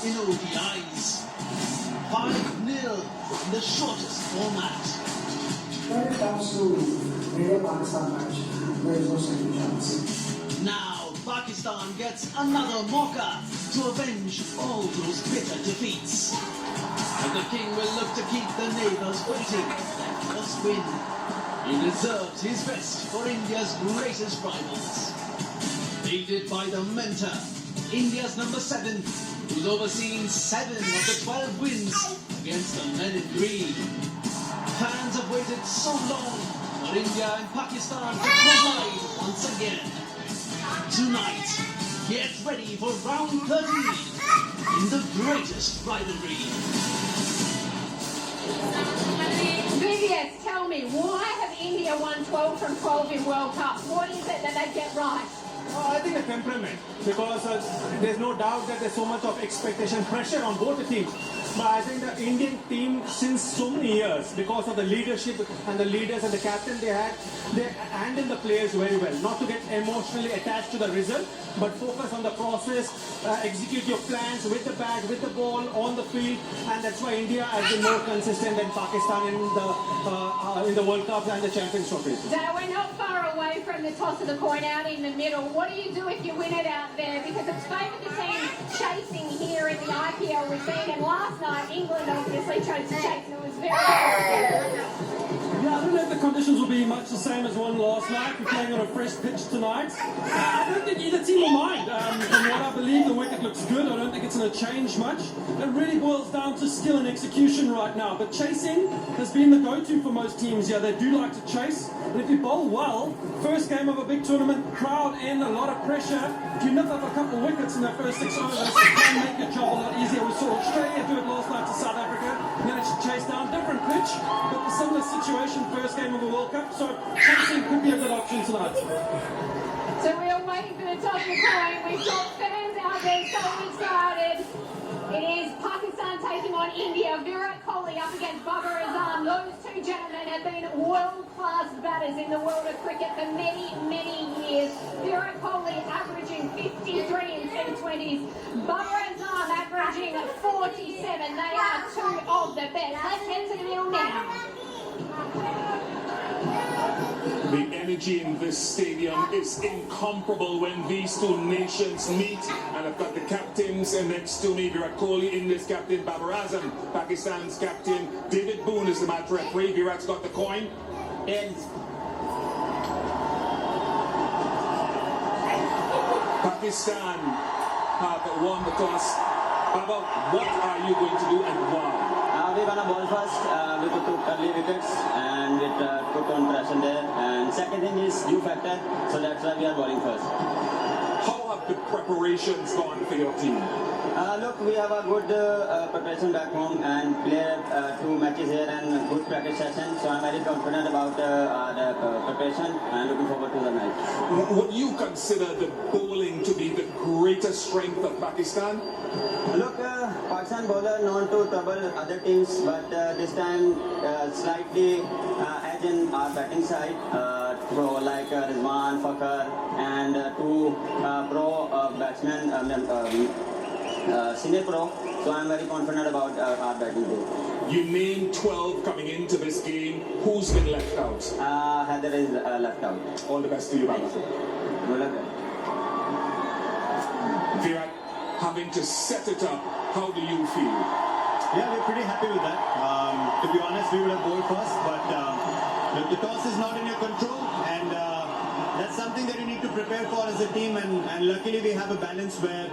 in ODIs. 5-0 in the shortest format. When it comes to India-Pakistan match, there is no second chance. Now Pakistan gets another mocker to avenge all those bitter defeats. And the king will look to keep the neighbours waiting. That must win. He deserves his best for India's greatest rivals. Aided by the mentor, India's number 7, who's overseen 7 of the 12 wins against the men in green. Fans have waited so long for India and Pakistan to collide once again. Tonight, get ready for round 13 in the greatest rivalry. Vivius, tell me, why have India won 12 from 12 in World Cup? What is it that they get right? I think the temperament, because there's no doubt that there's so much of expectation, pressure on both the teams. But I think the Indian team, since so many years, because of the leadership and the leaders and the captain they handle the players very well. Not to get emotionally attached to the result, but focus on the process, execute your plans with the bat, with the ball, on the field, and that's why India has been more consistent than Pakistan in the World Cup and the Champions Trophy. Dale, we're not far away from the toss of the coin out in the middle. What do you do if you win it out there? Because it's favoured the team chasing here in the IPL we've seen, and last night England obviously chose to chase, and it was very Yeah, I don't know if the conditions will be much the same as one last night. We're playing on a fresh pitch tonight. I don't think either team will mind. From what I believe, the wicket looks good. I don't think it's going to change much. It really boils down to skill and execution right now. But chasing has been the go-to for most teams. Yeah, they do like to chase. And if you bowl well, first game of a big tournament, crowd in, a lot of pressure. If you nip up a couple of wickets in their first 6 overs, it can make your job a lot easier. We saw Australia do it last night to South Africa. Managed to chase down, different pitch, but a similar situation, first game of the World Cup. So chasing could be a good option tonight. So we are waiting for the toss of the coin. We've got fans out there so excited. It is Pakistan taking on India. Virat Kohli up against Babar Azam. Those two gentlemen have been world-class batters in the world of cricket for many, many years. Virat Kohli averaging 53 in T20s. Babar Azam averaging 47. They are two of the best. Let's head to the middle now. The energy in this stadium is incomparable when these two nations meet. And I've got the captains next to me. Virat Kohli, India's captain, Babar Azam, Pakistan's captain. David Boone is the match referee. Virat's got the coin. And Pakistan have won the toss. Baba, what are you going to do and why? We're going to ball first. We took early wickets and it took on pressure there. And second thing is due factor, so that's why we are bowling first. How have the preparations gone for your team? Look, we have a good preparation back home and play 2 matches here and good practice session. So I'm very confident about the preparation and looking forward to the match. Would you consider the bowling to be the greatest strength of Pakistan? Look, Pakistan bowler known to trouble other teams, but this time slightly edge in our batting side. Pro like Rizwan, Fakhar and 2 pro batsmen, senior pro. So I'm very confident about our batting team. You named 12 coming into this game. Who's been left out? Heather is left out. All the best to you, Baba. Good luck. Virat, having to set it up, how do you feel? Yeah, we're pretty happy with that. To be honest, we would have bowled first, but the toss is not in your control, and that's something that you need to prepare for as a team. And luckily, we have a balance where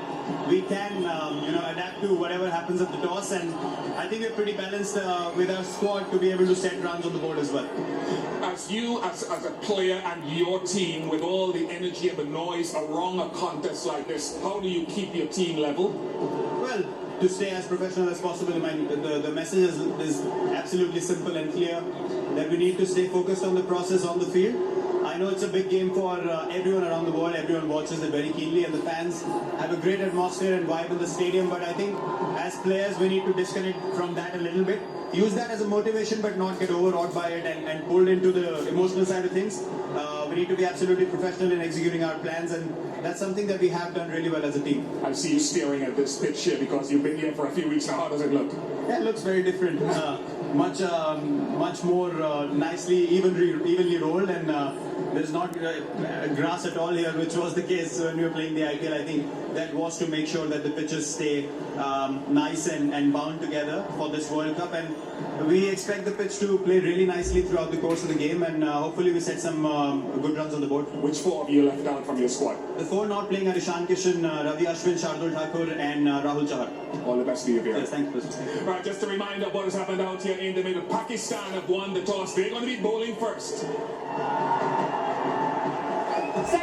we can, adapt to whatever happens at the toss. And I think we're pretty balanced with our squad to be able to set runs on the board as well. As you, as a player and your team, with all the energy and the noise around a contest like this, how do you keep your team level? Well, to stay as professional as possible. The message is absolutely simple and clear, that we need to stay focused on the process on the field. I know it's a big game for everyone around the world. Everyone watches it very keenly, and the fans have a great atmosphere and vibe in the stadium. But I think as players, we need to disconnect from that a little bit. Use that as a motivation, but not get overawed by it and pulled into the emotional side of things. we need to be absolutely professional in executing our plans, and that's something that we have done really well as a team. I see you staring at this pitch here because you've been here for a few weeks now. How does it look? Yeah, it looks very different. Much more nicely, evenly rolled, and there's not grass at all here, which was the case when we were playing the IPL. I think that was to make sure that the pitches stay nice and bound together for this World Cup, and we expect the pitch to play really nicely throughout the course of the game, and hopefully we set some good runs on the board. Which four have you left out from your squad? The four not playing are Ishan Kishan, Ravi Ashwin, Shardul Thakur, and Rahul Chahar. All the best to you, Virat. Yes, thank you. Right, just a reminder of what has happened out here in the middle. Pakistan have won the toss. They're going to be bowling first. So